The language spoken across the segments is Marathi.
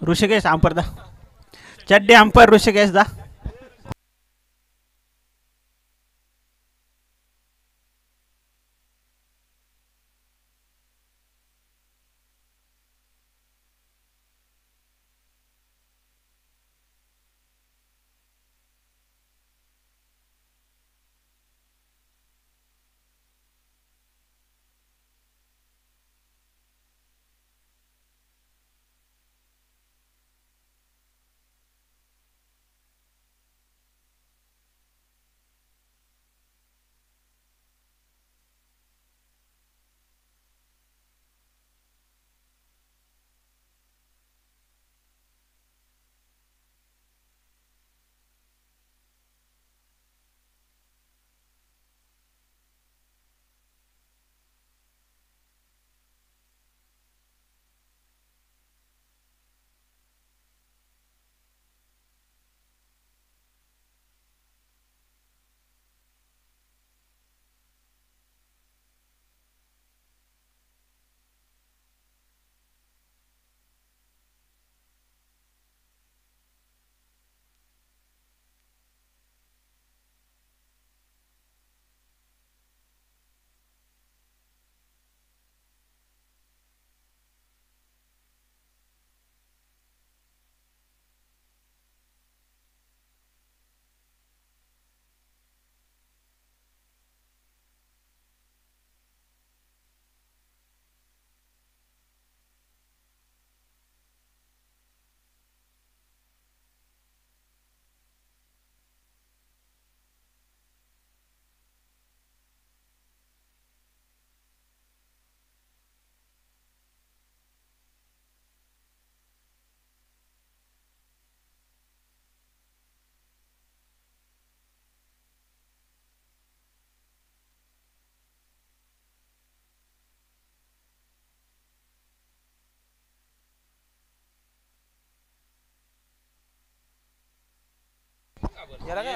ऋषिकेश अंपर दा चड्डी अंपर ऋषिकेश दा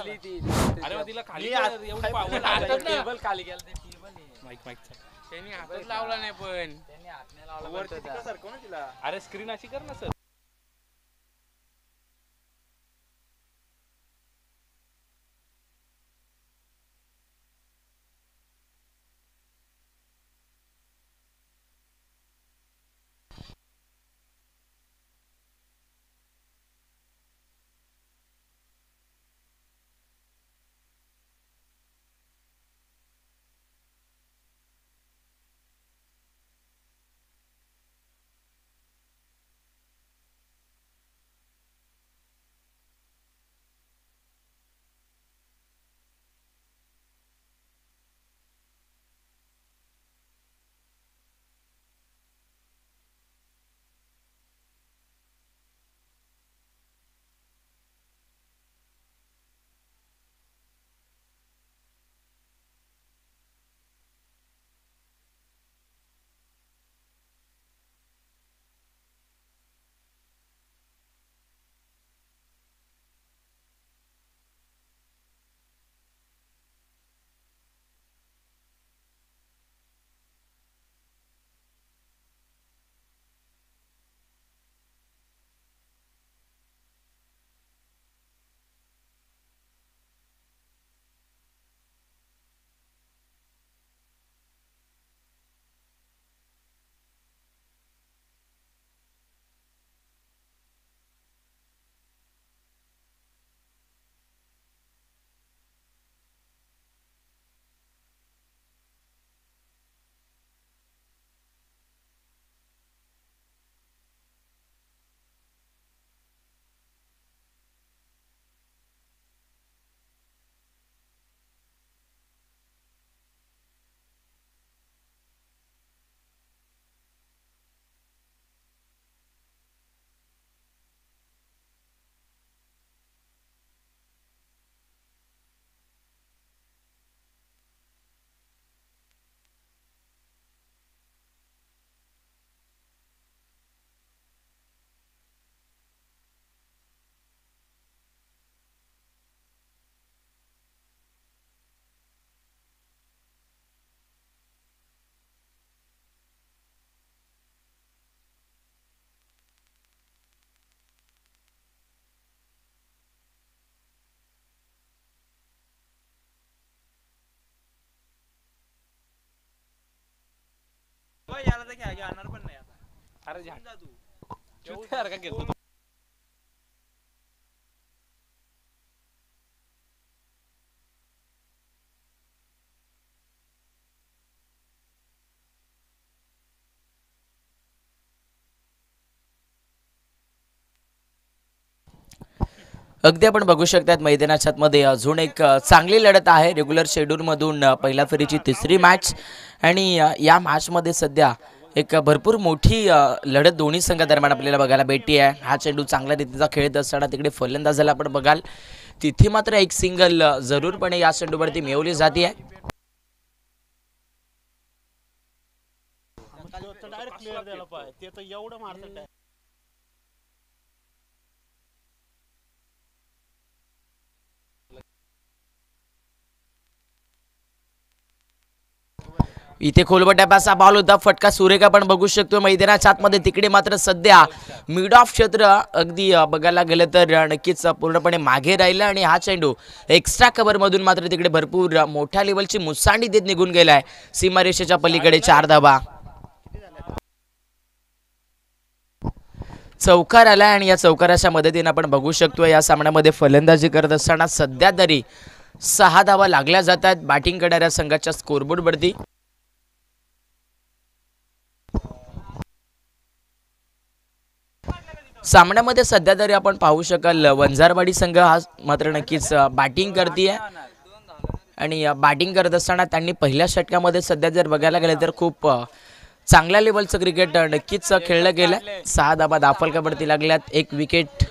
गेली ती अरे मग तिला खाली एवढी पावर आलं टेबल खाली गेलं ते टेबल माईक माईक त्यांनी हातच लावला नाही पण त्यांनी हात नाही लावला वरती तिला सरकव ना तिला अरे स्क्रीन अशी कर ना सर अरे जा तू सारखा घेतो अगदी आपण बघू शकतात मैदानाच्या आतमध्ये अजून एक चांगली लढत आहे रेग्युलर शेड्यूलमधून पहिल्या फेरीची तिसरी मॅच आणि या मॅचमध्ये सध्या एक भरपूर मोठी लढत दोन्ही संघादरम्यान आपल्याला बघायला भेटते आहे। हा चेंडू चांगल्या रीतीचा खेळत असताना तिकडे फलंदाजाला आपण बघाल तिथे मात्र एक सिंगल जरूरपणे या चेंडूवरती मिळवली जाते आहे। इथे खोलबट्यापासा बॉल होता फटका सुरेख आपण बघू शकतो मैदानाच्या आतमध्ये तिकडे मात्र सध्या मिड ऑफ क्षेत्र अगदी बघायला गेलं तर नक्कीच पूर्णपणे मागे राहिला आणि हा चेंडू एक्स्ट्रा कव्हर मधून मात्र तिकडे भरपूर मोठ्या लेवलची मुसांडी देत निघून गेलाय सीमारेषेच्या पलीकडे 4 धावा। चौकार आला आणि या चौकाराच्या मदतीने आपण बघू शकतो या सामन्यामध्ये फलंदाजी करत असताना सध्या तरी 6 धावा लागल्या जातात बॅटिंग करणाऱ्या संघाच्या स्कोरबोर्डवरती। सामन्यामध्ये सध्या तरी आपण पाहू शकाल वंजारवाडी संघ हा मात्र नक्कीच बॅटिंग करते आणि बॅटिंग करत असताना त्यांनी पहिल्या षटकामध्ये सध्या जर बघायला गेलं तर खूप चांगल्या लेवलचं क्रिकेट नक्कीच खेळलं गेलं। 6 धावा दाफलकावरती लागल्यात 1 विकेट।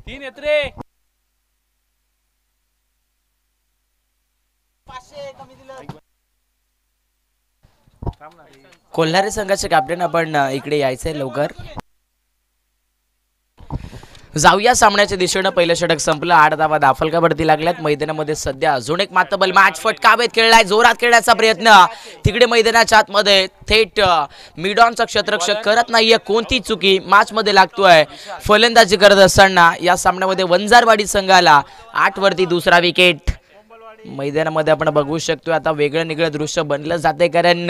तीन येत रे कोल्हारी संघाचे कॅप्टन आपण इकडे यायचंय लवकर जाऊया सामन्याच्या दिशेने। पहिलं षटक संपलं 8 धावा दाफलकावरती लागल्यात मैदानामध्ये सध्या अजून एक मातबल मॅच फटकावेत खेळलाय जोरात खेळण्याचा प्रयत्न तिकडे मैदानाच्या आतमध्ये थेट मिडॉनचा क्षेत्ररक्षक करत नाहीये कोणती चुकी मॅच मध्ये लागतोय फलंदाजी करत असताना या सामन्यामध्ये वंजारवाडी संघाला 8 वरती दुसरा विकेट। मैदानामध्ये आपण बघू शकतो आता वेगळं निगळं दृश्य बनलं जाते कारण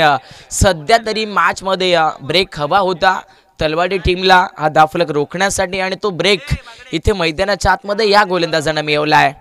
सध्या तरी मॅच मध्ये ब्रेक हवा होता तलवाडी टीमला हा दाफलक रोखण्यासाठी आणि तो ब्रेक इथे मैदानाच्या आतमध्ये या गोलंदाजाने मिळवलाय।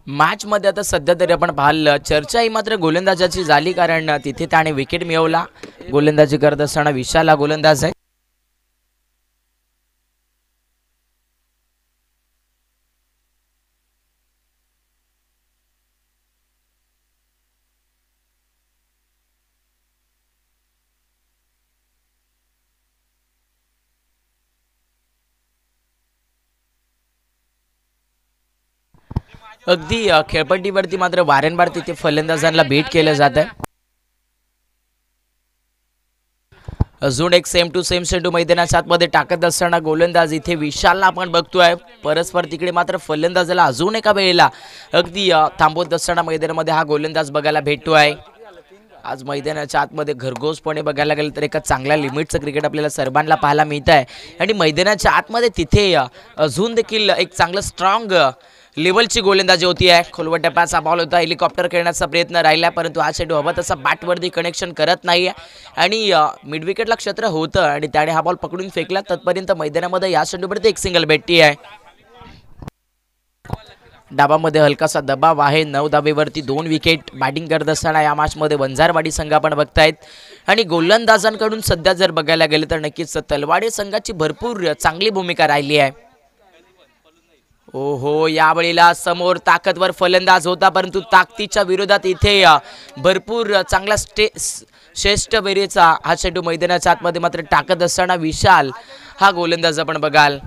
मॅच मध्ये आता सध्या तरी आपण पाहिलं चर्चा ही मात्र गोलंदाजाची झाली कारण तिथे त्याने विकेट मिळवला। गोलंदाजी करत असताना विशाल हा गोलंदाज आहे। अगदी खेळपट्टीवरती मात्र वारंवार तिथे फलंदाजांना भेट केलं जात आहे। अजून एक सेम टू सेम चेंडू मैदानाच्या आतमध्ये टाकत असताना गोलंदाज इथे विशालला आपण बघतोय परस्पर तिकडे मात्र फलंदाजाला अजून एका वेळेला अगदी थांबवत असताना मैदानामध्ये हा गोलंदाज बघायला भेटतोय। आज मैदानाच्या आतमध्ये घरघोसपणे बघायला गेलं तर एका चांगल्या लिमिटचं क्रिकेट आपल्याला सर्वांना पाहायला मिळत आहे आणि मैदानाच्या आतमध्ये तिथे अजून देखील एक चांगलं स्ट्रॉंग लेवलची गोलंदाजी होती आहे। खोलवट टप्प्याचा बॉल होता हेलिकॉप्टर खेळण्याचा प्रयत्न राहिला परंतु हा चेंडू हवा तसा बॅटवरती कनेक्शन करत नाही आणि मिड विकेटला क्षेत्र होतं आणि त्याने हा बॉल पकडून फेकला तत्पर्यंत मैदानामध्ये या चेंडूवरती एक सिंगल भेटती आहे। डाबामध्ये हलकासा दबाव आहे. 9 धावेवरती 2 विकेट. बॅटिंग करत असताना या मॅचमध्ये वंजारवाडी संघ आपण बघतायत आणि गोलंदाजांकडून सध्या जर बघायला गेलं तर नक्कीच तलवाडे संघाची भरपूर चांगली भूमिका राहिली आहे. ओहो, यावेळेला समोर ताकदवर फलंदाज होता परंतु ताकदीच्या विरोधात इथे भरपूर चांगला श्रेष्ठ वेरेचा हा चेंडू मैदानाच्या आतमध्ये मात्र टाकत असताना विशाल हा गोलंदाज आपण बघाल.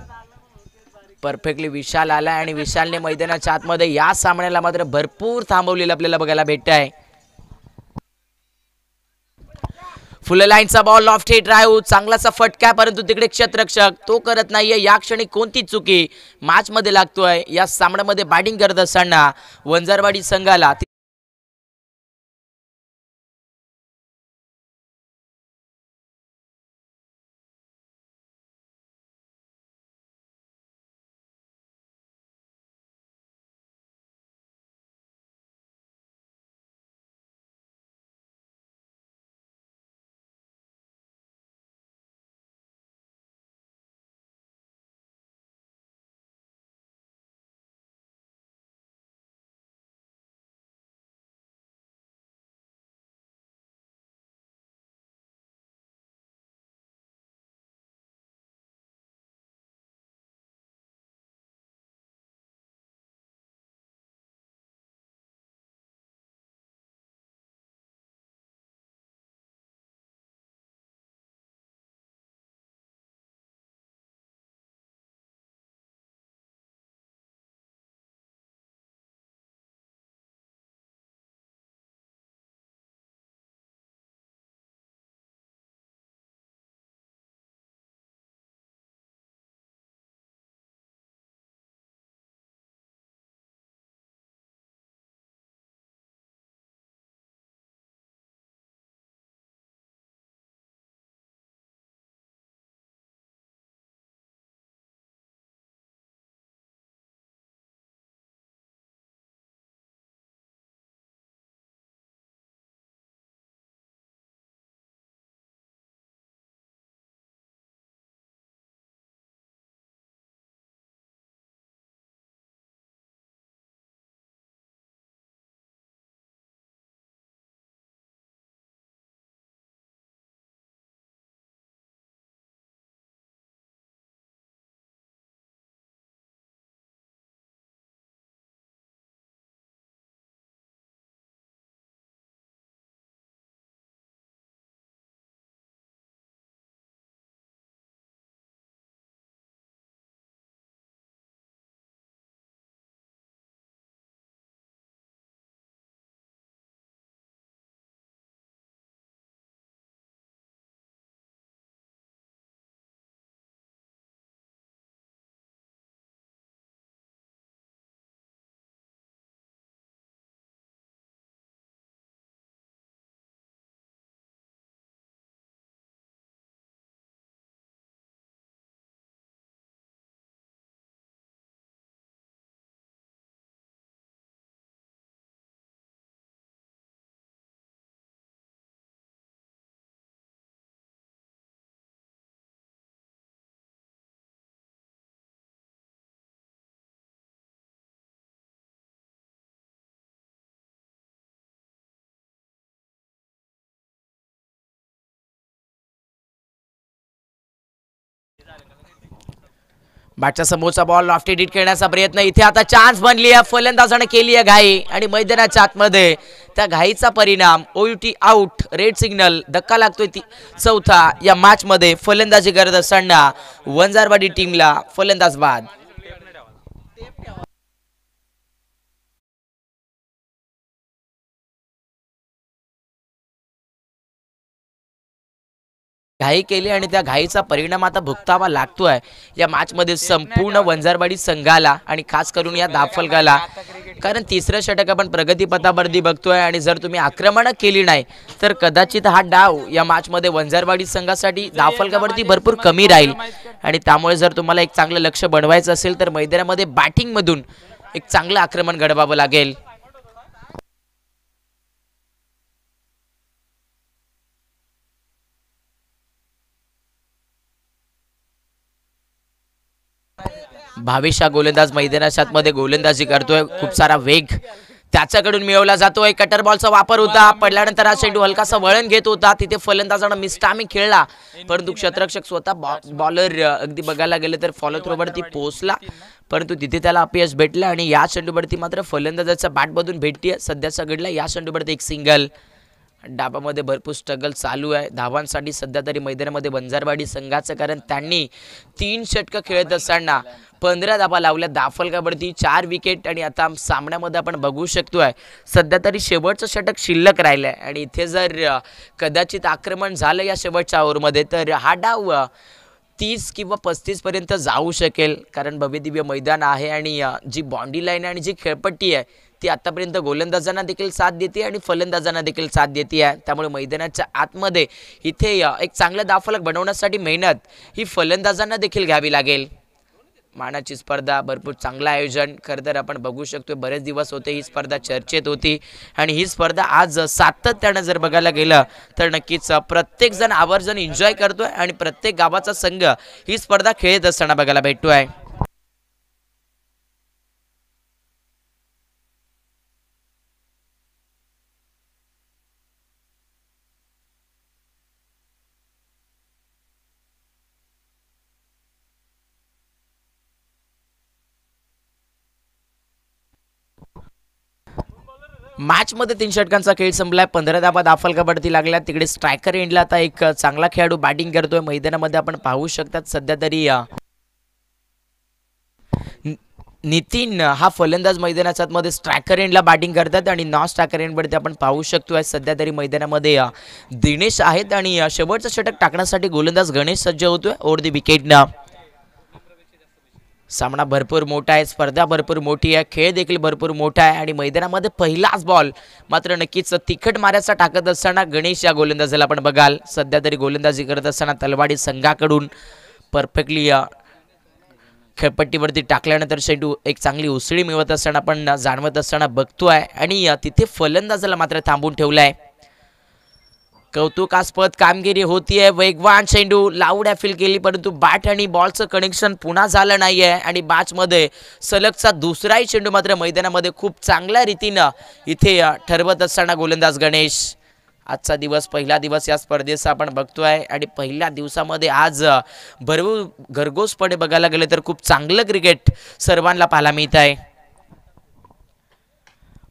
परफेक्टली विशाल आला आणि विशालने मैदानाच्या आतमध्ये या सामन्याला मात्र भरपूर थांबवलेलं आपल्याला बघायला भेटत आहे. फुल लाईनचा बॉल लॉफ्ट हिट ड्राइव्ह, चांगलासा फटका परंतु तिकडे क्षेत्ररक्षक तो करत नाहीये. या क्षणी कोणती चुकी मॅच मध्ये लागतोय. या सामन्यामध्ये बॅटिंग करत असताना वंजारवाडी संघाला बॅटच्या समोरचा बॉल लॉफ्ट हिट खेळण्याचा प्रयत्न. इथे आता चान्स बनली आहे. फलंदाजाने केली आहे घाई आणि मैदानाच्या आतमध्ये त्या घाईचा परिणाम OUT आउट. रेड सिग्नल धक्का लागतोय चौथा. या मॅच मध्ये फलंदाजी करत असताना वंजारवाडी टीमला फलंदाज बाद. घाई केली आणि त्या घाईचा परिणाम आता भुगतावा लागतोय या मॅच मध्ये संपूर्ण वंजारवाडी संघाला आणि खास करून या दाफलगाला. कारण तिसरं षटक आपण प्रगतीपथावरती बघतोय आणि जर तुम्ही आक्रमण केली नाही तर कदाचित हा डाव या मॅच मध्ये वंजारवाडी संघासाठी दाफलगावरती भरपूर कमी राहील आणि त्यामुळे जर तुम्हाला एक चांगलं लक्ष बनवायचं असेल तर मैदानामध्ये बॅटिंग मधून एक चांगलं आक्रमण घडवावं लागेल. भावेश हा गोलंदाज मैदानाच्या आतमध्ये गोलंदाजी करतोय. खूप सारा वेग त्याच्याकडून मिळवला जातोय. कटर बॉलचा वापर होता. पडल्यानंतर हा चेंडू हलकासा वळण घेत होता. तिथे फलंदाजानं मिसटायमिंग खेळला, परंतु क्षेत्ररक्षक स्वतः बॉलर अगदी बघायला गेले तर फॉलो थ्रो वरती पोहोचला, परंतु तिथे त्याला अपयश भेटलं. आणि या चेंडूवरती मात्र फलंदाजाचा बॅट मधून भेटते सध्याचा घडला. या चेंडूवरती एक सिंगल. डाबामध्ये भरपूर स्ट्रगल चालू आहे धावांसाठी सध्या तरी मैदानामध्ये वंजारवाडी संघाचं, कारण त्यांनी 3 षटकं खेळत असताना 15 धाबा लावल्या. दाफलकावरती 4 विकेट. आणि आता सामन्यामध्ये आपण बघू शकतोय सध्या तरी शेवटचं षटक शिल्लक राहिलंय. आणि इथे जर कदाचित आक्रमण झालं या शेवटच्या ओव्हरमध्ये तर हा डाव 30 किंवा 35 पर्यंत जाऊ शकेल, कारण भव्यदिव्य मैदान आहे आणि जी बाउंड्री लाईन आहे आणि जी खेळपट्टी आहे ती आतापर्यंत गोलंदाजांना देखील साथ देते आणि फलंदाजांना देखील साथ देते आहे. त्यामुळे मैदानाच्या आतमध्ये इथे एक चांगला धावफलक बनवण्यासाठी मेहनत ही फलंदाजांना देखील घ्यावी लागेल. मानाची स्पर्धा भरपूर चांगलं आयोजन. खरं तर आपण बघू शकतो बरेच दिवस होते ही स्पर्धा चर्चेत होती आणि ही स्पर्धा आज सातत्यानं जर बघायला गेलं तर नक्कीच प्रत्येक जण आवर्जून एन्जॉय करतोय आणि प्रत्येक गावाचा संघ ही स्पर्धा खेळत असताना बघायला भेटतोय. मॅच मध्ये 3 षटकांचा खेळ संपलाय. 15 धाबा दाफलकावरती लागल्या. तिकडे स्ट्रायकर एंडला आता एक चांगला खेळाडू बॅटिंग करतोय. मैदानामध्ये आपण पाहू शकतात सध्या तरी नितीन हा फलंदाज मैदानाच्या आतमध्ये स्ट्रायकर एंडला बॅटिंग करतात आणि नॉन स्ट्रायकर एंडवरती आपण पाहू शकतोय सध्या तरी मैदानामध्ये दिनेश आहेत आणि शेवटचं षटक टाकण्यासाठी गोलंदाज गणेश सज्ज होतोय ओव्हर द विकेटनं. सामना भरपूर मोठा आहे, स्पर्धा भरपूर मोठी आहे, खेळ देखील भरपूर मोठा आहे आणि मैदानामध्ये पहिलाच बॉल मात्र नक्कीच तिखट माऱ्याचा टाकत असताना गणेश या गोलंदाजाला आपण बघाल सध्या तरी गोलंदाजी करत असताना तलवाडी संघाकडून परफेक्टली खेळपट्टीवरती टाकल्यानंतर चेंडू एक चांगली उसळी मिळवत असताना आपण जाणवत असताना बघतोय आणि तिथे फलंदाजाला मात्र थांबून ठेवलाय. कौतुकास्पद कामगिरी होतीये. वेगवान चेंडू लाऊड फील केली, परंतु बॅट आणि बॉलचं कनेक्शन पुन्हा झालं नाहीये आणि मॅचमध्ये सलगचा दुसराही चेंडू मात्र मैदानामध्ये खूप चांगल्या रीतीनं इथे ठरवत असताना गोलंदाज गणेश. आजचा दिवस पहिला दिवस या स्पर्धेचा आपण बघतोय आणि पहिल्या दिवसामध्ये आज भरपूर घरघोसपणे बघायला गेले तर खूप चांगलं क्रिकेट सर्वांना पाहायला मिळत आहे.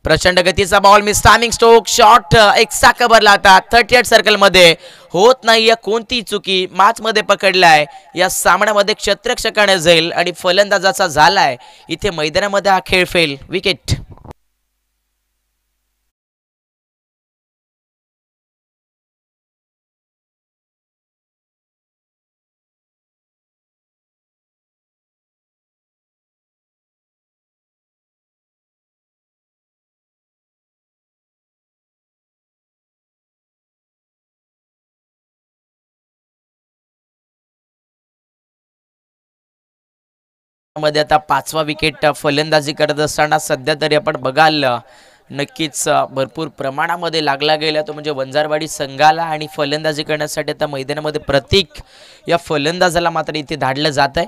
प्रचंड गतीचा ball miss timing stroke shot extra कव्हरला आता 38 सर्कल मध्ये होत नाहीये कोणती चुकी. मॅच मध्ये पकडलाय या सामन्यामध्ये क्षेत्ररक्षकाने जाईल आणि फलंदाजाचा झालाय इथे मैदानामध्ये हा खेळ फेल. विकेट. मध्ये आता 5वा विकेट फलंदाजी करत असताना सध्या तरी आपण बघाल नक्कीच भरपूर प्रमाणामध्ये लागला गेला तो म्हणजे वंजारवाडी संघाला आणि फलंदाजी करण्यासाठी आता मैदानामध्ये प्रतीक या फलंदाजाला मात्र इथे धाडलं जात आहे.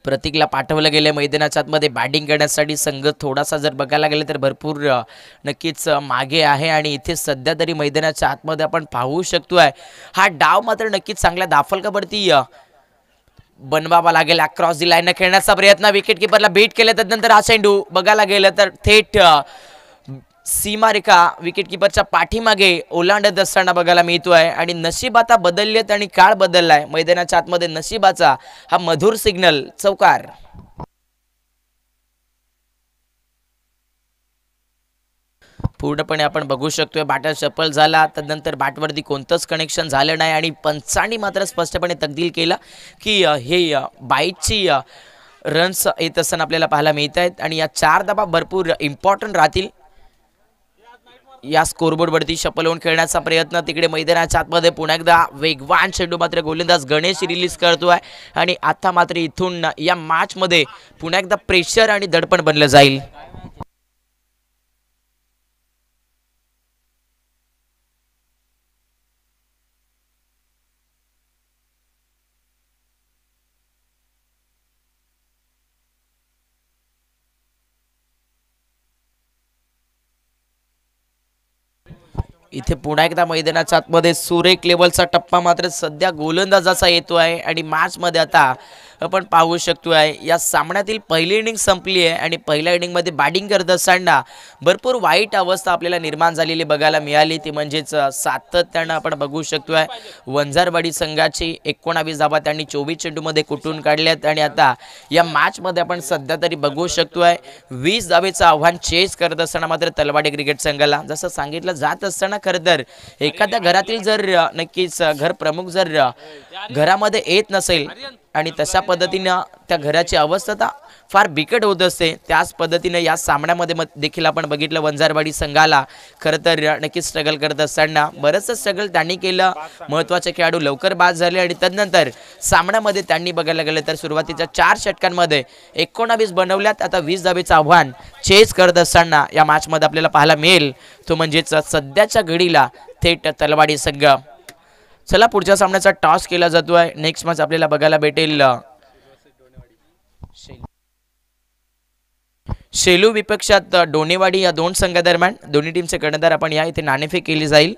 प्रतीकला पाठवलं गेलं मैदानाच्या आतमध्ये बॅटिंग करण्यासाठी. संघ थोडासा जर बघायला गेलं तर भरपूर नक्कीच मागे आहे आणि इथे सध्या तरी मैदानाच्या आतमध्ये आपण पाहू शकतोय हा डाव मात्र नक्कीच चांगल्या दाफलकावरती बनवावा लागेल. अक्रॉस दी लाईन खेळण्याचा प्रयत्न विकेट किपरला बीट केले त्यानंतर हा चेंडू बघायला गेलं तर थेट सीमारेखा विकेट किपरच्या पाठीमागे ओलांडत असताना बघायला मिळतोय आणि नशीब आता बदललेत आणि काळ बदललाय. मैदानाच्या आतमध्ये नशिबाचा हा मधुर सिग्नल चौकार. पूर्णपणे आपण बघू शकतोय बॅटर सफल झाला त्यानंतर बॅटवरती कोणतंच कनेक्शन झालं नाही आणि पंचांनी मात्र स्पष्टपणे तकदील केला की हे बाईटची रन्स येत असताना आपल्याला पाहायला मिळत आहेत आणि या 4 धाबा भरपूर इम्पॉर्टंट राहतील. या स्कोरबोर्डवरती शफल होऊन खेळण्याचा प्रयत्न तिकडे मैदानाच्या आतमध्ये पुन्हा एकदा वेगवान चेंडू मात्र गोलंदाज गणेश रिलीज करतोय आणि आता मात्र इथून या मॅचमध्ये पुन्हा एकदा प्रेशर आणि दडपण बनलं जाईल. इथे पुन्हा एकदा मैदानाच्या आतमध्ये सुरेख लेवलचा टप्पा मात्र सध्या गोलंदाजाचा येतो आहे आणि मॅचमध्ये आता आपण पाहू शकतोय या सामन्यातील पहिली इनिंग संपली आहे आणि पहिल्या इनिंगमध्ये बॅटिंग करत असताना भरपूर वाईट अवस्था आपल्याला निर्माण झालेली बघायला मिळाली ती म्हणजेच सातत्यानं आपण बघू शकतोय वंजारवाडी संघाची 19 धावा त्यांनी 24 चेंडूमध्ये कुटून काढल्यात आणि आता या मॅचमध्ये आपण सध्या तरी बघू शकतोय 20 धावेचं आव्हान चेस करत असताना मात्र तलवाडी क्रिकेट संघाला जसं सांगितलं जात असताना खरं तर एखाद्या घरातील जर नक्कीच घर प्रमुख जर घरामध्ये येत नसेल आणि तशा पद्धतीनं त्या घराची अवस्था फार बिकट होत असते त्याच पद्धतीनं या सामन्यामध्ये देखील आपण बघितलं वंजारवाडी संघाला खरं तर नक्कीच स्ट्रगल करत असताना बरंचसं स्ट्रगल त्यांनी केलं महत्त्वाचे खेळाडू लवकर बाद झाले आणि त्यानंतर सामन्यामध्ये त्यांनी बघायला गेलं तर सुरुवातीच्या 4 षटकांमध्ये 19 बनवल्यात आता 20 धावेचं आव्हान चेस करत असताना या मॅचमध्ये आपल्याला पाहायला मिळेल तो म्हणजेच सध्याच्या घडीला थेट तलवाडी संघ चला पुढच्या सामन्याचा टॉस केला जातोय नेक्स्ट मॅच आपल्याला बघायला भेटेल शेलू विपक्षात डोनेवाडी या दोन संघादरम्यान दोन्ही टीमचे कर्णधार आपण या इथे नाणेफेक केली जाईल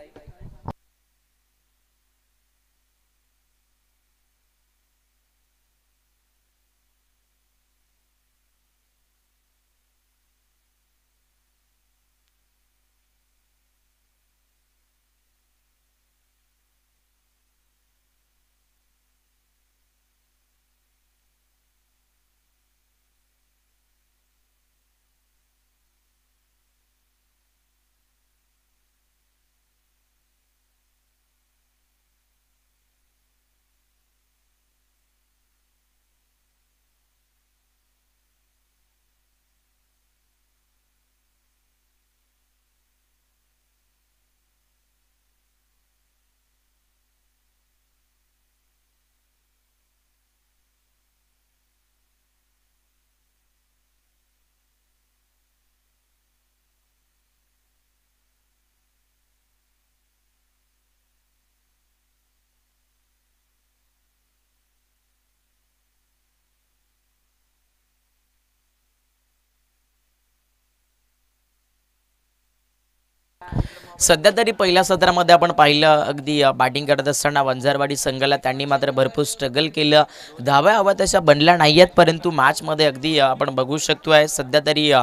सध्या तरी पहिल्या सत्रामध्ये आपण पाहिलं अगदी बॅटिंग करत असताना वंजारवाडी संघाला त्यांनी मात्र भरपूर स्ट्रगल केलं धाव्या हव्या तशा बनल्या नाही आहेत परंतु मॅचमध्ये अगदी आपण बघू शकतोय सध्या तरी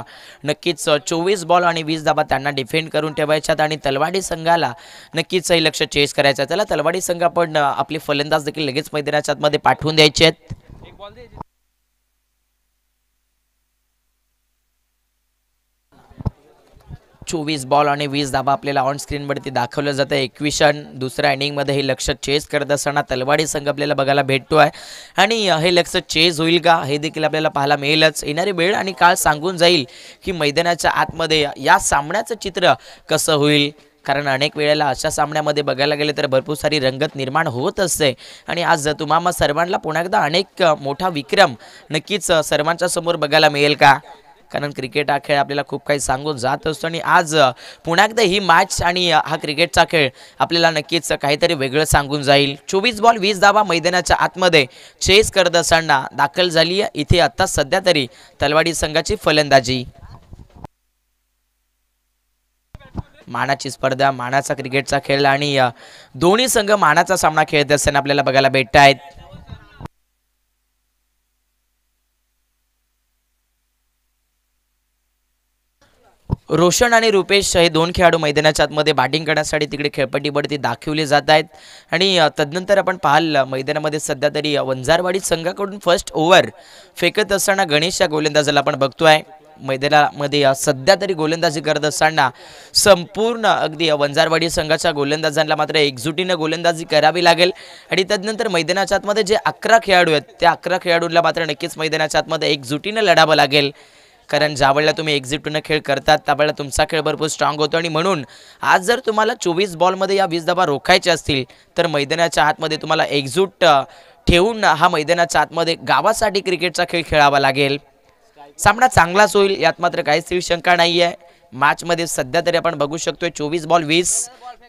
नक्कीच 24 बॉल आणि 20 धावा त्यांना डिफेंड करून ठेवायच्यात आणि तलवाडी संघाला नक्कीच हे लक्ष चेस करायचं त्याला तलवाडी संघ आपण आपले फलंदाज देखील लगेच मैदानाच्या आतमध्ये पाठवून द्यायचे आहेत 24 बॉल आणि 20 धाबा आपल्याला ऑन स्क्रीन वरती दाखवलं जातं 21 रन दुसऱ्या इनिंग मध्ये हे लक्ष चेस करत असताना तलवाडी संघ आपल्याला बघायला भेटतोय आणि हे लक्ष चेस होईल का हे देखील आपल्याला पाहायला मिळेलच येणारी वेळ आणि काळ सांगून जाईल की मैदानाच्या आतमध्ये या सामन्याचं चित्र कसं होईल कारण अनेक वेळेला अशा सामन्यामध्ये बघायला गेले तर भरपूर सारी रंगत निर्माण होत असते आणि आज तुम्हा सर्वांना पुन्हा एकदा अनेक मोठा विक्रम नक्कीच सर्वांच्या समोर बघायला मिळेल का कारण क्रिकेट हा खेळ आपल्याला खूप काही सांगून जात असतो आणि आज पुन्हा एकदा ही मॅच आणि हा क्रिकेटचा खेळ आपल्याला नक्कीच काहीतरी वेगळं सांगून जाईल 24 बॉल 20 धावा मैदानाच्या आतमध्ये चेस करत असताना दाखल झाली आहे इथे आता सध्या तरी तलवाडी संघाची फलंदाजी मानाची स्पर्धा मानाचा क्रिकेटचा खेळ आणि दोन्ही संघ मानाचा सामना खेळत असताना आपल्याला बघायला भेटत आहेत रोशन आणि रुपेश हे दोन खेळाडू मैदानाच्या आतमध्ये बॅटिंग करण्यासाठी तिकडे खेळपट्टीवरती दाखवले जात आहेत आणि तदनंतर आपण पाहाल मैदानामध्ये सध्या तरी वंजारवाडी संघाकडून फर्स्ट ओव्हर फेकत असताना गणेश या गोलंदाजाला आपण बघतोय मैदानामध्ये सध्या तरी गोलंदाजी करत असताना संपूर्ण अगदी वंजारवाडी संघाच्या गोलंदाजांना मात्र एकजुटीने गोलंदाजी करावी लागेल आणि त्यानंतर मैदानाच्या आतमध्ये जे 11 खेळाडू आहेत त्या 11 खेळाडूंना मात्र नक्कीच मैदानाच्या आतमध्ये एकजुटीने लढावं लागेल कारण ज्यावेळेला तुम्ही एकजुटीने खेळ करतात त्यावेळेला तुमचा खेळ भरपूर स्ट्रॉंग होतो आणि म्हणून आज जर तुम्हाला 24 बॉलमध्ये या 20 धावा रोखायच्या असतील तर मैदानाच्या आतमध्ये तुम्हाला एकजूट ठेवून हा मैदानाच्या आतमध्ये गावासाठी क्रिकेटचा खेळ खेळावा लागेल सामना चांगलाच होईल यात मात्र काहीच शंका नाही आहे मॅचमध्ये सध्या तरी आपण बघू शकतोय 24 बॉल 20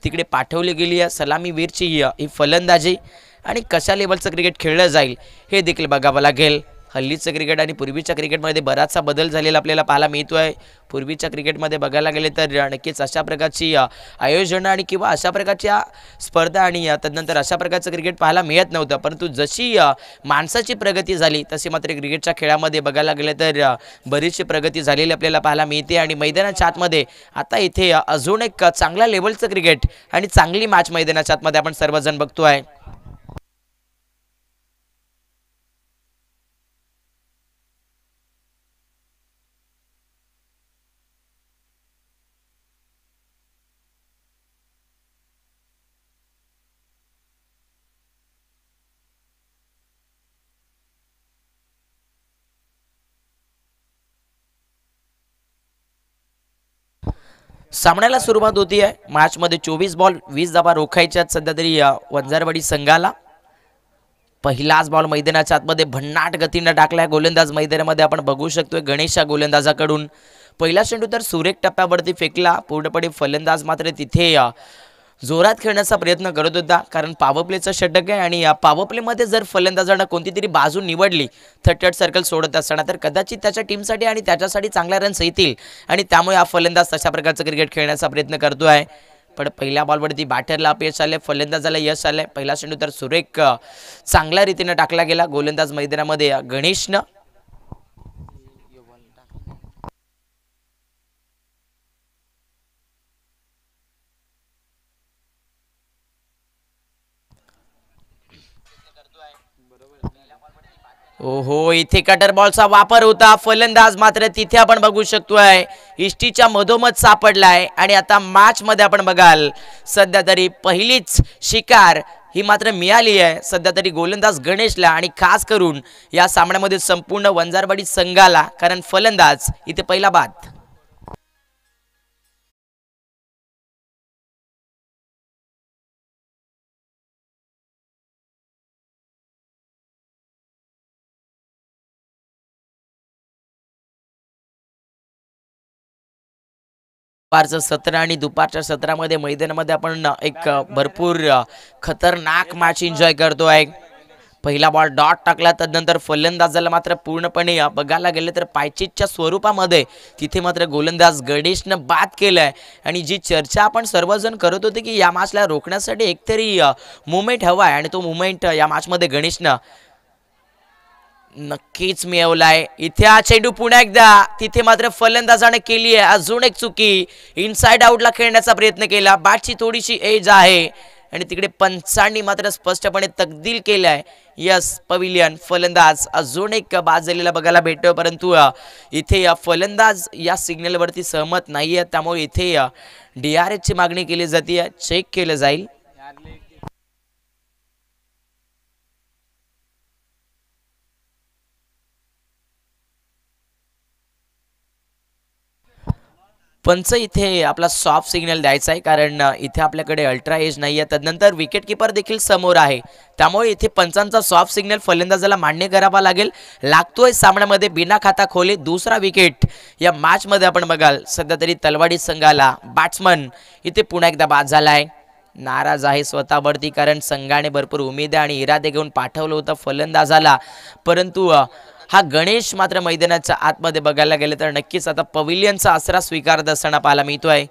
तिकडे पाठवली गेली आहे सलामीवीरची ही फलंदाजी आणि कशा लेवलचं क्रिकेट खेळलं जाईल हे देखील बघावं लागेल हल्लीचं क्रिकेट आणि पूर्वीच्या क्रिकेटमध्ये बराचसा बदल झालेला आपल्याला पाहायला मिळतोय. पूर्वीच्या क्रिकेटमध्ये बघायला गेले तर नक्कीच अशा प्रकारची आयोजनं आणि किंवा अशा प्रकारच्या स्पर्धा आणि तदनंतर अशा प्रकारचं क्रिकेट पाहायला मिळत नव्हतं. परंतु जशी माणसाची प्रगती झाली तशी मात्र क्रिकेटच्या खेळामध्ये बघायला गेले तर बरीचशी प्रगती झालेली आपल्याला पाहायला मिळते आणि मैदानाच्या आतमध्ये आता इथे अजून एक चांगल्या लेवलचं क्रिकेट आणि चांगली मॅच मैदानाच्या आतमध्ये आपण सर्वजण बघतोय. सामन्याला सुरुवात होती आहे. मॅचमध्ये 24 बॉल 20 धावा रोखायच्यात सध्या तरी वंजारवाडी संघाला. पहिलाच बॉल मैदानाच्या आतमध्ये भन्नाट गतीनं टाकलाय गोलंदाज मैदानामध्ये आपण बघू शकतोय गणेशा गोलंदाजाकडून. पहिला चेंडू तर सुरेख टप्प्यावरती फेकला. पूर्णपणे फलंदाज मात्र तिथे जोरात खेळण्याचा प्रयत्न करत होता कारण पॉवर प्लेचं षटक आहे आणि या पॉवर प्लेमध्ये जर फलंदाजानं कोणती तरी बाजू निवडली थर्ड सर्कल सोडत असताना तर कदाचित त्याच्या टीमसाठी आणि त्याच्यासाठी चांगल्या रन्स येतील आणि त्यामुळे हा फलंदाज तशा प्रकारचं क्रिकेट खेळण्याचा प्रयत्न करतोय. पण पहिल्या बॉलवरती बॅटरला अपयश आले, फलंदाजाला यश आलंय. पहिला चेंडू तर सुरेख चांगल्या रीतीने टाकला गेला गोलंदाज मैदानामध्ये गणेशनं. ओहो, इथे कटर बॉलचा वापर होता. फलंदाज मात्र तिथे आपण बघू शकतोय इष्टीच्या मधोमध सापडलाय आणि आता मॅच मध्ये आपण बघाल सध्या तरी पहिलीच शिकार ही मात्र मिळाली आहे सध्या तरी गोलंदाज गणेशला आणि खास करून या सामन्यामध्ये संपूर्ण वंजारवाडी संघाला कारण फलंदाज इथे पहिला बाद. दुपारचं सत्र आणि दुपारच्या सत्रामध्ये मैदानामध्ये आपण एक भरपूर खतरनाक मॅच एन्जॉय करतोय. पहिला बॉल डॉट टाकला त्यानंतर फलंदाजाला मात्र पूर्णपणे बघायला गेले तर पायचीच्या स्वरूपामध्ये तिथे मात्र गोलंदाज गणेशनं बाद केलंय. आणि जी चर्चा आपण सर्वजण करत होते की या मॅचला रोखण्यासाठी एकतरी मुवमेंट हवा आहे आणि तो मुवमेंट या मॅचमध्ये गणेशनं नक्कीच मिळवलाय. इथे हा चेंडू पुन्हा एकदा तिथे मात्र फलंदाजाने केली आहे अजून एक चुकी. इनसाइड आउटला खेळण्याचा प्रयत्न केला. बॅटची थोडीशी एज आहे आणि तिकडे पंचांनी मात्र स्पष्टपणे तकदील केलाय. यस पविलियन फलंदाज अजून एक बाद झालेला बघायला भेटतो परंतु इथे फलंदाज या सिग्नलवरती सहमत नाहीये त्यामुळे इथे DRS ची मागणी केली जाते. चेक केलं जाईल. पंच इथे आपला सॉफ्ट सिग्नल द्यायचा आहे कारण इथे आपल्याकडे अल्ट्रा एज नाही आहे. त्यानंतर विकेट किपर देखील समोर आहे त्यामुळे इथे पंचांचा सॉफ्ट सिग्नल फलंदाजाला मान्य करावा लागेल. लागतोय सामन्यामध्ये बिना खाता खोले दुसरा विकेट या मॅच मध्ये आपण बघाल सध्या तरी तलवाडी संघाला. बॅट्समन इथे पुन्हा एकदा बाद झालाय. नाराज आहे स्वतःवरती कारण संघाने भरपूर उमेद आणि इरादे घेऊन पाठवलं होतं फलंदाजाला परंतु हा गणेश मात्र मैदानाच्या आतमध्ये बघायला गेले तर नक्कीच आता पविलियनचा आसरा स्वीकारत असताना पाहायला मिळतोय.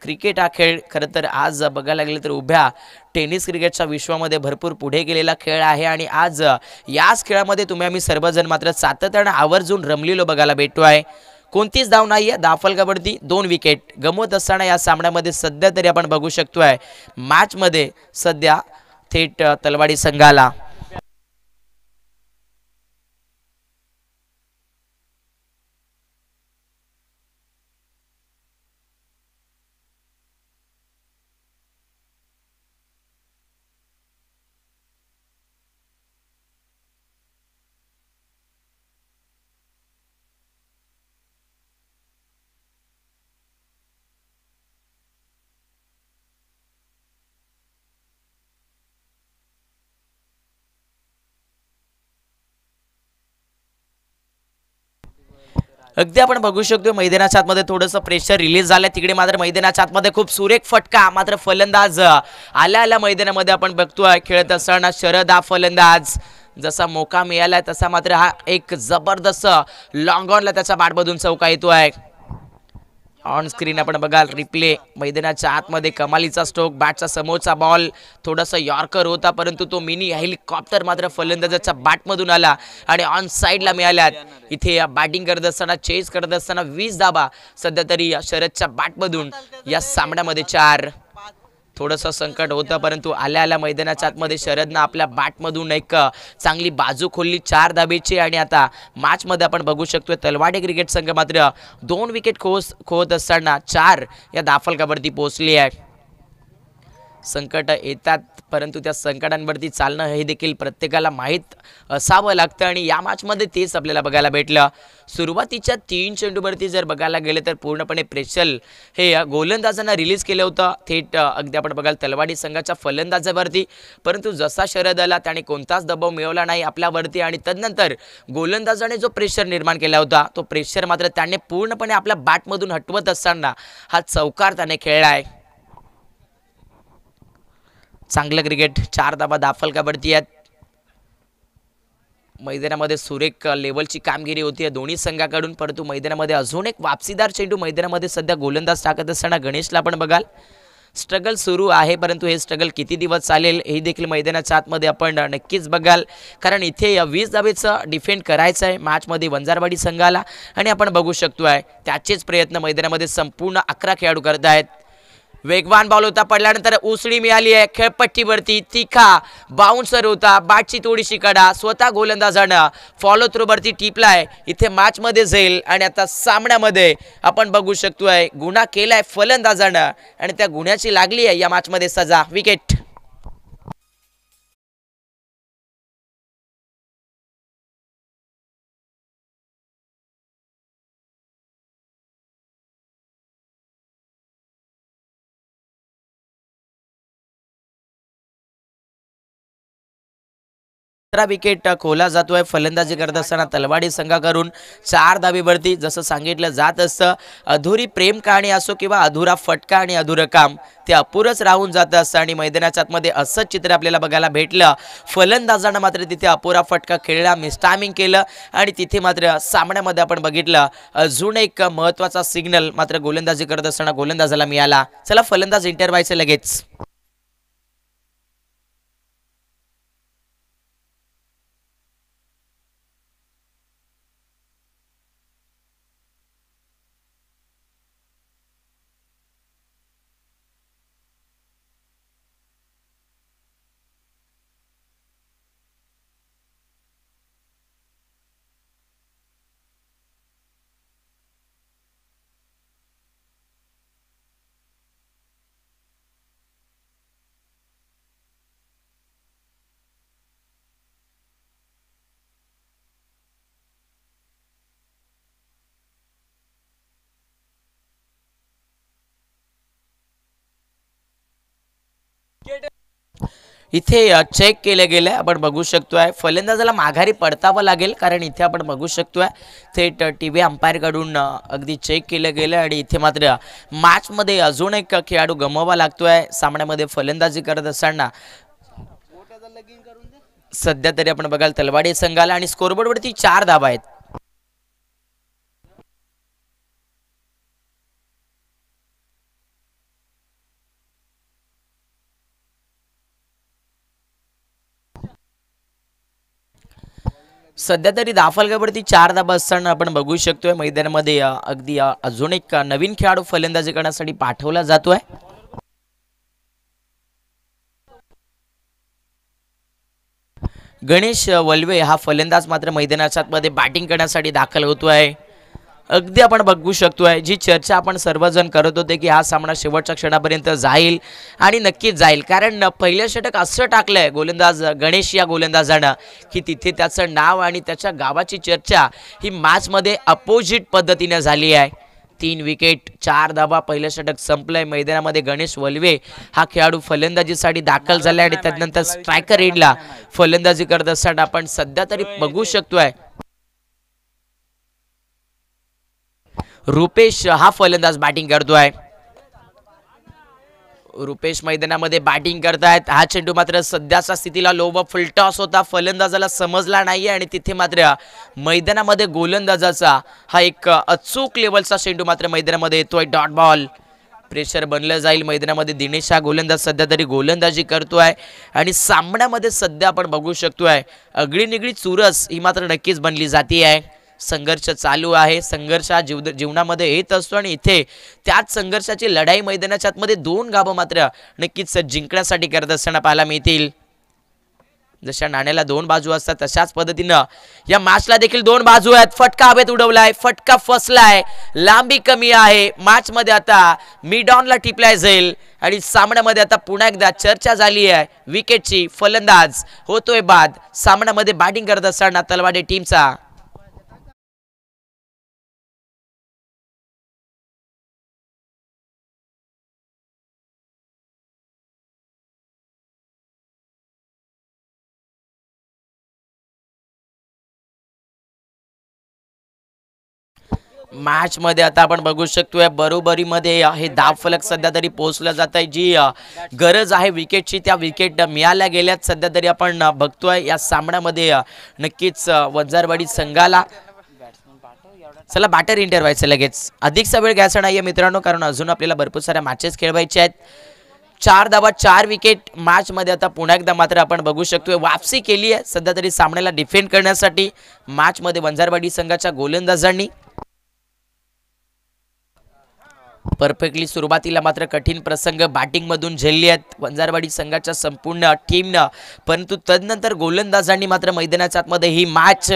क्रिकेट हा खेळ खरं तर आज बघायला गेले तर उभ्या टेनिस क्रिकेटच्या विश्वामध्ये भरपूर पुढे गेलेला खेळ आहे आणि आज याच खेळामध्ये तुम्ही आम्ही सर्वजण मात्र सातत्याने आवर्जून रमलेलो बघायला भेटतोय. कोणतीच धाव नाही आहे. धावफलकावरती 2 विकेट गमवत असताना या सामन्यामध्ये सध्या तरी आपण बघू शकतोय मॅचमध्ये सध्या थेट तलवाडी संघाला अगदी आपण बघू शकतो मैदानाच्या आतमध्ये थोडंसं प्रेशर रिलीज झालंय. तिकडे मात्र मैदानाच्या आतमध्ये खूप सुरेख फटका, मात्र फलंदाज आल्या मैदानामध्ये आपण बघतोय खेळत असताना शरद हा फलंदाज जसा मोका मिळालाय तसा मात्र हा एक जबरदस्त लॉंग ऑनला त्याच्या बॅटमधून चौका येतोय. ऑन स्क्रीन आपण बघाल रिप्ले, मैदानाच्या आतमध्ये कमालीचा स्ट्रोक, बॅटचा समोरचा बॉल थोडासा यॉर्कर होता परंतु तो मिनी हेलिकॉप्टर मात्र फलंदाजाच्या बॅटमधून आला आणि ऑन साईडला मिळाल्यात. इथे बॅटिंग करत असताना चेस करत असताना 20 धाबा सध्या तरी शरदच्या बॅटमधून. या सामन्यामध्ये 4 थोडंसं संकट होतं परंतु आल्या मैदानाच्या आतमध्ये शरदनं आपल्या बॅटमधून एक चांगली बाजू खोलली 4 धाबेची. आणि आता मॅचमध्ये आपण बघू शकतोय तलवाडे क्रिकेट संघ मात्र 2 विकेट खोत असताना 4 या धाफलकावरती पोहोचली आहे. संकट येतात परंतु त्या संकटांवरती चालणं हे देखील प्रत्येकाला माहीत असावं लागतं आणि या मॅचमध्ये तेच आपल्याला बघायला भेटलं. सुरुवातीच्या 3 चेंडूवरती जर बघायला गेले तर पूर्णपणे प्रेशर हे गोलंदाजांना रिलीज केलं होतं थेट अगदी आपण बघाल तलवाडी संघाच्या फलंदाजावरती. परंतु जसा शरद आला त्याने कोणताच दबाव मिळवला नाही आपल्यावरती आणि तदनंतर गोलंदाजाने जो प्रेशर निर्माण केला होता तो प्रेशर मात्र त्याने पूर्णपणे आपल्या बॅटमधून हटवत असताना हा चौकार त्याने खेळला आहे. चांगलं क्रिकेट, 4 धाबा दाफलकावरती आहेत. मैदानामध्ये सुरेख लेवलची कामगिरी होती दोन्ही संघाकडून परंतु मैदानामध्ये अजून एक वापसीदार चेंडू मैदानामध्ये सध्या गोलंदाज टाकत असताना गणेशला आपण बघाल स्ट्रगल सुरू आहे परंतु हे स्ट्रगल किती दिवस चालेल हे देखील मैदानाच्या आतमध्ये आपण नक्कीच बघाल कारण इथे 20 धाबेचं डिफेंड करायचं आहे मॅचमध्ये वंजारवाडी संघाला आणि आपण बघू शकतोय त्याचेच प्रयत्न मैदानामध्ये संपूर्ण 11 खेळाडू करत आहेत. वेगवान बॉल होता, पडल्यानंतर उसळी मिळाली आहे खेळपट्टीवरती, तिखा बाउन्सर होता, बॅटची थोडीशी कडा, स्वतः गोलंदाजानं फॉलो थ्रूवरती टिपलाय. इथे मॅचमध्ये जाईल आणि आता सामन्यामध्ये आपण बघू शकतोय गुन्हा केलाय फलंदाजानं आणि त्या गुन्ह्याची लागली आहे या मॅचमध्ये सजा. विकेट. विकेट खोला जातोय. फलंदाजी करत असताना तलवाडी संघाकडून 4 धाबेवरती जसं सांगितलं जात असतं अधुरी प्रेम कहाणी असो किंवा अधुरा फटका आणि अधुरं काम ते अपुरच राहून जात असतं आणि मैदानाच्या आतमध्ये असंच चित्र आपल्याला बघायला भेटलं. फलंदाजानं मात्र तिथे अपुरा फटका खेळला, मिसटायमिंग केलं आणि तिथे मात्र सामन्यामध्ये आपण बघितलं अजून एक महत्त्वाचा सिग्नल मात्र गोलंदाजी करत असताना गोलंदाजाला मिळाला. चला फलंदाज इंटर व्हायचे लगेच. इथे चेक केले गेले आपण बघू शकतोय फलंदाजाला माघारी पडतावं लागेल कारण इथे आपण बघू शकतोय थेट टीव्ही अंपायर कडून अगदी चेक केलं गेलं आणि इथे मात्र मॅच मध्ये अजून एक खेळाडू गमवावा लागतोय. सामन्यामध्ये फलंदाजी करत असताना सध्या तरी आपण बघाल तलवाडी संघाला आणि स्कोरबोर्ड वरती 4 धाबा आहेत. सध्या तरी दाफलकावरती 4 धाबा असताना आपण बघू शकतोय मैदानामध्ये अगदी अजून एक नवीन खेळाडू फलंदाजी करण्यासाठी पाठवला जातोय. गणेश वल्वे हा फलंदाज मात्र मैदानाच्या आतमध्ये बॅटिंग करण्यासाठी दाखल होतोय. अगदी आपण बघू शकतोय जी चर्चा आपण सर्वजण करत होते की हा सामना शेवटच्या क्षणापर्यंत जाईल आणि नक्कीच जाईल कारण पहिलं षटक असं टाकलंय गोलंदाज गणेश या गोलंदाजानं की तिथे त्याचं नाव आणि त्याच्या गावाची चर्चा ही मॅचमध्ये अपोजिट पद्धतीने झाली आहे. 3 विकेट 4 धाबा पहिलं षटक संपलंय. मैदानामध्ये गणेश वल्वे हा खेळाडू फलंदाजीसाठी दाखल झालाय आणि त्यानंतर स्ट्रायकर एंडला फलंदाजी करत असताना आपण सध्या तरी बघू शकतोय रुपेश हा फलंदाज बॅटिंग करतोय. रुपेश मैदानामध्ये बॅटिंग करतायत. हा चेंडू मात्र सध्याच्या स्थितीला लो व फुल टॉस होता, फलंदाजाला समजला नाहीये आणि तिथे मात्र मैदानामध्ये गोलंदाजाचा हा एक अचूक लेवलचा चेंडू मात्र मैदानामध्ये येतोय. Dot ball. प्रेशर बनलं जाईल मैदानामध्ये. दिनेश हा गोलंदाज सध्या तरी गोलंदाजी करतोय आणि सामन्यामध्ये सध्या आपण बघू शकतोय अगळी निगळी चुरस ही मात्र नक्कीच बनली जाती आहे. संघर्ष चालू आहे. संघर्ष हा जीवनामध्ये येत असतो आणि इथे त्याच संघर्षाची लढाई मैदानाच्या आतमध्ये दोन गावं मात्र नक्कीच जिंकण्यासाठी करत असताना पाहायला मिळतील. जशा नाण्याला दोन बाजू असतात तशाच पद्धतीनं या मॅचला देखील दोन बाजू आहेत. फटका हवेत उडवलाय, फटका फसलाय, लांबी कमी आहे. मॅच मध्ये आता मिड ऑनला टिपलाय जाईल आणि सामन्यामध्ये आता पुन्हा एकदा चर्चा झाली आहे विकेटची. फलंदाज होतोय बाद. सामन्यामध्ये बॅटिंग करत असताना तलवाडे टीमचा मॅच मध्ये आता आपण बघू शकतोय बरोबरीमध्ये हे धाव फलक सध्या तरी पोहोचलं जात आहे. जी गरज आहे विकेटची त्या विकेट मिळाल्या गेल्यात सध्या तरी आपण बघतोय या सामन्यामध्ये. नक्कीच वंजारवाडी संघाला चला बॅटर इंटर व्हायचं लगेच. अधिकचा वेळ घ्यायचा नाहीये मित्रांनो, कारण अजून आपल्याला भरपूर साऱ्या मॅचेस खेळवायचे आहेत. 4 धावा 4 विकेट मॅच मध्ये आता पुन्हा एकदा मात्र आपण बघू शकतोय वापसी केली आहे सध्या तरी सामन्याला डिफेंड करण्यासाठी मॅच मध्ये वंजारवाडी संघाच्या गोलंदाजांनी. परफेक्टली सुरुवातीला मात्र कठीण प्रसंग बॅटिंग मधून झेलले आहेत वंजारवाडी संघाच्या संपूर्ण टीमनं, परंतु तदनंतर गोलंदाजांनी मात्र मैदानाच्या आतमध्ये ही मॅच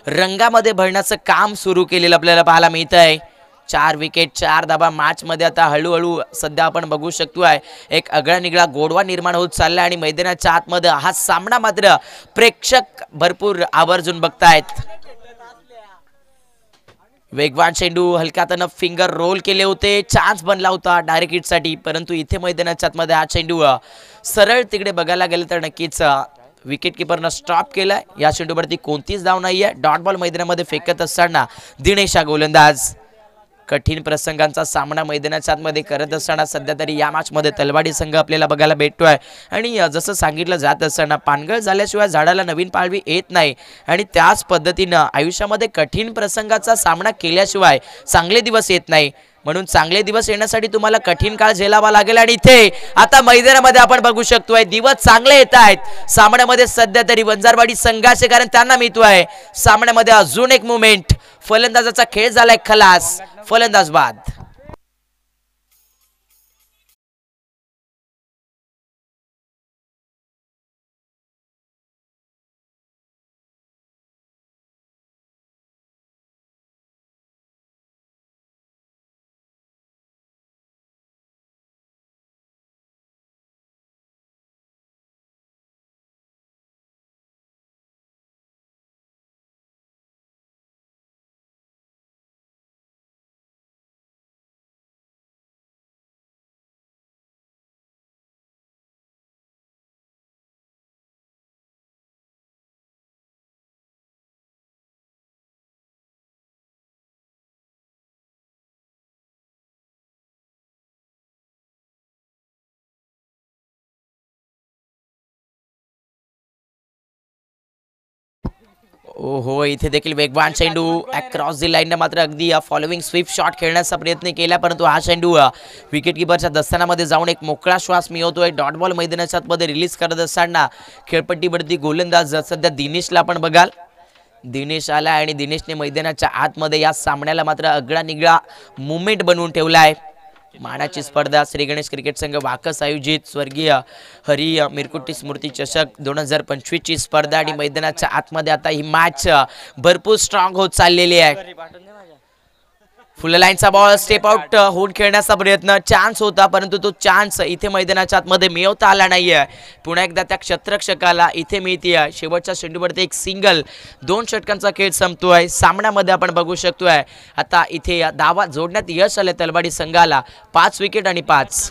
रंगामध्ये भरण्याचं काम सुरू केलेलं आपल्याला पाहायला मिळत आहे. 4 विकेट 4 धावा मॅच मध्ये आता हळूहळू सध्या आपण बघू शकतोय एक आगळा निगळा गोडवा निर्माण होत चालला आणि मैदानाच्या आतमध्ये हा सामना मात्र प्रेक्षक भरपूर आवर्जून बघतायत. वेगवान चेंडू हलक्यातनं फिंगर रोल केले होते, चान्स बनला होता डायरेक्ट हिटसाठी, परंतु इथे मैदानाच्या आतमध्ये हा चेंडू सरळ तिकडे बघायला गेलं तर नक्कीच विकेट किपरनं स्टॉप केलाय. या चेंडूवरती कोणतीच धाव नाहीये. डॉट बॉल मैदानामध्ये फेकत असताना दिनेश हा गोलंदाज. कठीण प्रसंगांचा सामना मैदानाच्या आतमध्ये करत असताना सध्या तरी या मॅच मध्ये तलवाडी संघ आपल्याला बघायला भेटतोय आणि जसं सांगितलं जात असताना पानगळ झाल्याशिवाय झाडाला नवीन पालवी येत नाही आणि त्याच पद्धतीनं आयुष्यामध्ये कठीण प्रसंगाचा सामना केल्याशिवाय चांगले दिवस येत नाही. म्हणून चांगले दिवस येण्यासाठी तुम्हाला कठीण काळ झेलावा लागेल आणि इथे आता मैदानामध्ये आपण बघू शकतोय दिवस चांगले येत आहेत सामन्यामध्ये सध्या तरी वंजारवाडी संघाचे, कारण त्यांना मिळतोय सामन्यामध्ये अजून एक मुवमेंट. फलंदाजाचा खेळ झालाय खलास, फलंदाज बाद. ओहो, इथे देखील वेगवान चेंडू अक्रॉस दी लाईन मात्र अगदी फॉलोइंग स्वीप शॉट खेळण्याचा प्रयत्न केला, परंतु हा चेंडू विकेट किपरच्या दस्तानामध्ये जाऊन एक मोकळा श्वास मिळवतोय. डॉट बॉल मैदानाच्या आतमध्ये रिलीज करत असताना खेळपट्टीवरती गोलंदाज सध्या दिनेशला आपण बघाल. दिनेश आला आणि दिनेशने मैदानाच्या आतमध्ये या सामन्याला मात्र आगळा निगळा मुवमेंट बनवून ठेवला आहे. मानाची स्पर्धा श्री गणेश क्रिकेट संघ वाकस आयोजित स्वर्गीय हरी मिरकुटी स्मृती चषक 2025 ची स्पर्धा आणि मैदानाच्या आतमध्ये आता ही मॅच भरपूर स्ट्रॉंग होत चाललेली आहे. फुल लाईनचा बॉल स्टेप आउट होऊन खेळण्याचा प्रयत्न, चान्स होता परंतु तो चान्स इथे मैदानाच्या आतमध्ये मिळवता आला नाहीये. पुन्हा एकदा त्या क्षेत्ररक्षकाला इथे मिळते शेवटच्या चेंडूवरती एक सिंगल. 2 षटकांचा खेळ संपतोय. सामन्यामध्ये आपण बघू शकतोय आता इथे धावा जोडण्यात यश आले तलवाडी संघाला. 5 विकेट आणि 5.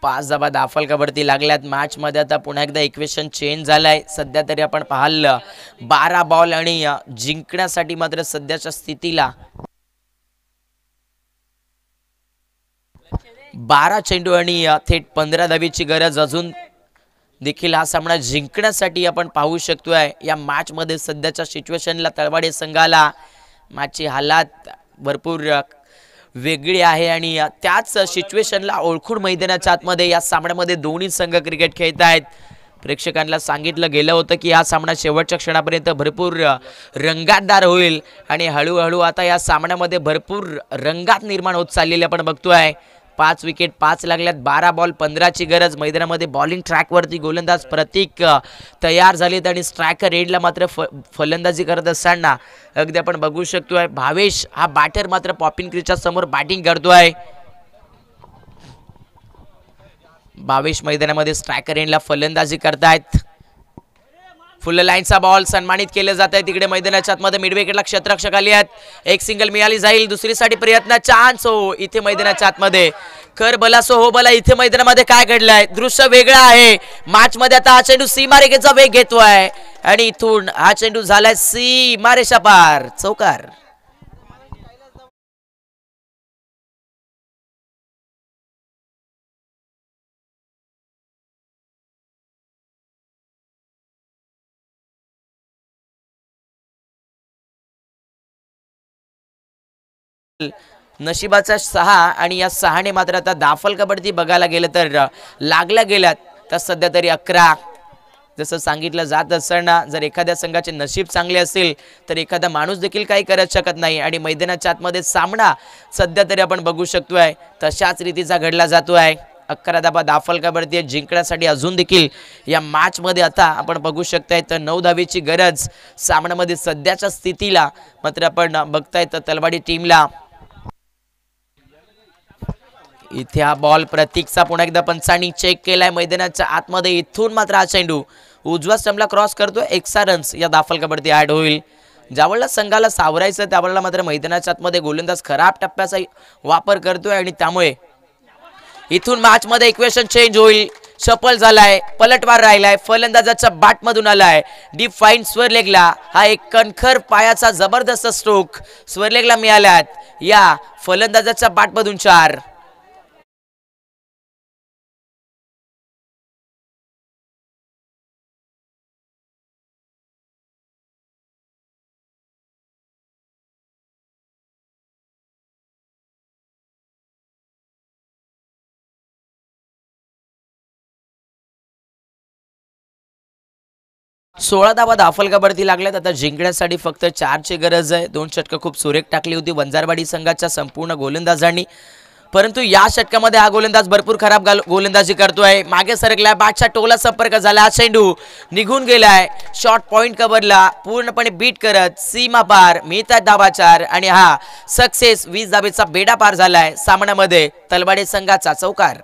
5 धावा दाफलकावरती लागल्यात. मॅच मध्ये आता पुन्हा एकदा इक्वेशन चेंज झालंय. सध्या तरी आपण पाहिलं 12 बॉल आणि जिंकण्यासाठी मात्र सध्याच्या स्थितीला 12 चेंडू आणि थेट 15 धावेची गरज. अजून देखील हा सामना जिंकण्यासाठी आपण पाहू शकतोय. या मॅच मध्ये सध्याच्या सिच्युएशनला तळवाडे संघाला मॅचची हालात भरपूर वेगळी आहे आणि त्याच सिच्युएशनला ओळखून मैदानाच्या आतमध्ये या सामन्यामध्ये दोन्ही संघ क्रिकेट खेळत आहेत. प्रेक्षकांना सांगितलं गेलं होतं की हा सामना शेवटच्या क्षणापर्यंत भरपूर रंगातदार होईल आणि हळूहळू आता या सामन्यामध्ये भरपूर रंगात निर्माण होत चाललेली आपण बघतोय. 5 विकेट 5 लागल्यात. 12 बॉल 15ची गरज. मैदानामध्ये बॉलिंग ट्रॅकवरती गोलंदाज प्रतीक तयार झालेत आणि स्ट्रायकर एंडला मात्र फलंदाजी करत असताना अगदी आपण बघू शकतोय भावेश हा बॅटर मात्र पॉपिन क्रीजच्या समोर बॅटिंग करतोय. भावेश मैदानामध्ये स्ट्रायकर एंडला फलंदाजी करतायत. फुल लाईनचा बॉल सन्मानित केलं जात आहे. तिकडे मैदानाच्या आतमध्ये मिड विकेटला क्षेत्ररक्षक आली आहेत. एक सिंगल मिळाली जाईल. दुसरीसाठी प्रयत्न. चान्स हो इथे मैदानाच्या आतमध्ये कर बलासो हो बला. इथे मैदानामध्ये काय घडलंय दृश्य वेगळं आहे. मॅच मध्ये आता हा चेंडू सीमारेषेचा वेग घेतोय आणि इथून हा चेंडू झालाय सीमारेषा पार. चौकार. नशिबाचा 6 आणि या 6ने मात्र आता दाफलकावरती बघायला गेलं तर लागल्या गेल्यात तर सध्या तरी 11. जसं सांगितलं जात असताना जर एखाद्या संघाचे नशीब चांगले असेल तर एखादा माणूस देखील काही करत शकत नाही आणि मैदानाच्या आतमध्ये सामना सध्या तरी आपण बघू शकतोय तशाच रीतीचा घडला जातोय. 11 धावा दाफलकावरती जिंकण्यासाठी अजून देखील या मॅच मध्ये आता आपण बघू शकताय तर 9 धावेची गरज. सामन्यामध्ये सध्याच्या स्थितीला मात्र आपण बघताय तर तलवाडी टीमला इथे हा बॉल प्रतीकचा पुन्हा एकदा पंचांनी चेक केलाय. मैदानाच्या आतमध्ये इथून मात्र हा चेंडू उजव्या स्टंपला क्रॉस करतोय. 61 रन्स या दाफलकावरती ऍड होईल. ज्यावेळेला संघाला सावरायचं त्यावेळेला मात्र मैदानाच्या आतमध्ये गोलंदाज खराब टप्प्याचा वापर करतोय आणि त्यामुळे इथून मॅच मध्ये इक्वेशन चेंज होईल. सफल झालाय. पलटवार राहिलाय. फलंदाजाच्या बॅट मधून आलाय. डीप फाईन स्वरलेगला हा एक कणखर पायाचा जबरदस्त स्ट्रोक स्वरलेगला मिळाल्यात. या फलंदाजाच्या बॅट मधून 4. सोळा धावा दाफलकावरती लागल्यात. आता जिंकण्यासाठी फक्त 4ची गरज आहे. 2 षटकं खूप सुरेख टाकली होती वंजारवाडी संघाच्या संपूर्ण गोलंदाजांनी, परंतु या षटकामध्ये हा गोलंदाज भरपूर खराब गोलंदाजी करतोय. मागे सरकलाय. बॅटच्या टोला संपर्क झाला. हा चेंडू निघून गेलाय. शॉर्ट पॉइंट कव्हरला पूर्णपणे बीट करत सीमा पार मिळतात धावा 4 आणि हा सक्सेस 20 धावेचा बेडा पार झालाय. सामन्यामध्ये तलवाडे संघाचा चौकार.